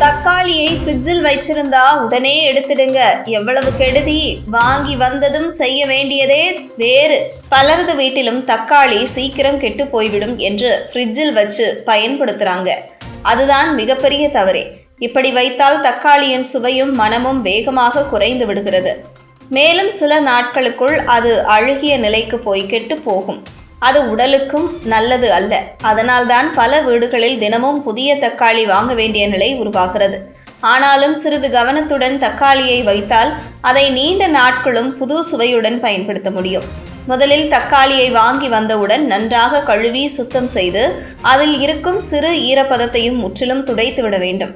தக்காளியை ஃப்ரிட்ஜில் வச்சிருந்தா உடனே எடுத்துடுங்க. எவ்வளவு கெடுதி! வாங்கி வந்ததும் செய்ய வேண்டியதே வேறு. பலரது வீட்டிலும் தக்காளி சீக்கிரம் கெட்டு போய்விடும் என்று ஃப்ரிட்ஜில் வச்சு பயன்படுத்துறாங்க. அதுதான் மிகப்பெரிய தவறே. இப்படி வைத்தால் தக்காளியின் சுவையும் மனமும் வேகமாக குறைந்து விடுகிறது. மேலும் சில நாட்களுக்குள் அது அழுகிய நிலைக்கு போய் கெட்டு போகும். அது உடலுக்கும் நல்லது அல்ல. அதனால்தான் பல வீடுகளில் தினமும் புதிய தக்காளி வாங்க வேண்டிய நிலை உருவாகிறது. ஆனாலும் சிறிது கவனத்துடன் தக்காளியை வைத்தால் அதை நீண்ட நாட்களும் புது சுவையுடன் பயன்படுத்த முடியும். முதலில் தக்காளியை வாங்கி வந்தவுடன் நன்றாக கழுவி சுத்தம் செய்து அதில் இருக்கும் சிறு ஈரப்பதத்தையும் முற்றிலும் துடைத்து விட வேண்டும்.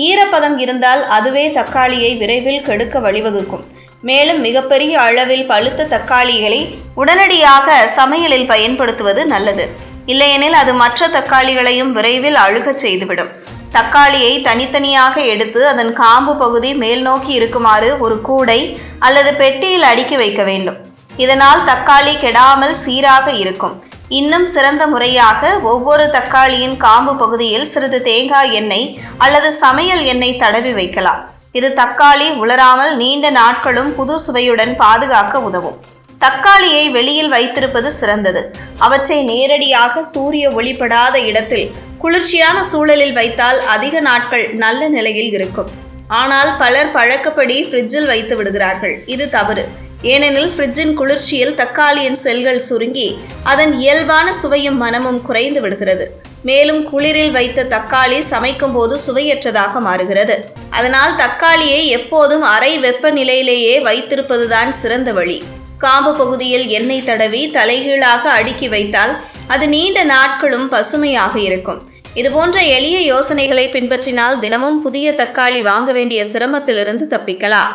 ஈரப்பதம் இருந்தால் அதுவே தக்காளியை விரைவில் கெடுக்க வழிவகுக்கும். மேலும் மிகப்பெரிய அளவில் பழுத்த தக்காளிகளை உடனடியாக சமையலில் பயன்படுத்துவது நல்லது. இல்லையெனில் அது மற்ற தக்காளிகளையும் விரைவில் அழுகச் செய்துவிடும். தக்காளியை தனித்தனியாக எடுத்து அதன் காம்பு பகுதி மேல் நோக்கி இருக்குமாறு ஒரு கூடை அல்லது பெட்டியில் அடுக்கி வைக்க வேண்டும். இதனால் தக்காளி கெடாமல் சீராக இருக்கும். இன்னும் சிறந்த முறையாக ஒவ்வொரு தக்காளியின் காம்பு பகுதியில் சிறிது தேங்காய் எண்ணெய் அல்லது சமையல் எண்ணெய் தடவி வைக்கலாம். இது தக்காளி உலராமல் நீண்ட நாட்களும் புது சுவையுடன் பாதுகாக்க உதவும். தக்காளியை வெளியில் வைத்திருப்பது சிறந்தது. அவற்றை நேரடியாக சூரிய ஒளிப்படாத இடத்தில் குளிர்ச்சியான சூழலில் வைத்தால் அதிக நாட்கள் நல்ல நிலையில் இருக்கும். ஆனால் பலர் பழக்கப்படி ஃப்ரிட்ஜில் வைத்து விடுகிறார்கள். இது தவறு. ஏனெனில் ஃப்ரிட்ஜின் குளிர்ச்சியில் தக்காளியின் செல்கள் சுருங்கி அதன் இயல்பான சுவையும் மனமும் குறைந்து விடுகிறது. மேலும் குளிரில் வைத்த தக்காளி சமைக்கும் போது சுவையற்றதாக மாறுகிறது. அதனால் தக்காளியை எப்போதும் அறை வெப்பநிலையிலேயே வைத்திருப்பதுதான் சிறந்த வழி. காம்பு பகுதியில் எண்ணெய் தடவி தலைகீழாக அடுக்கி வைத்தால் அது நீண்ட நாட்களும் பசுமையாக இருக்கும். இதுபோன்ற எளிய யோசனைகளை பின்பற்றினால் தினமும் புதிய தக்காளி வாங்க வேண்டிய சிரமத்திலிருந்து தப்பிக்கலாம்.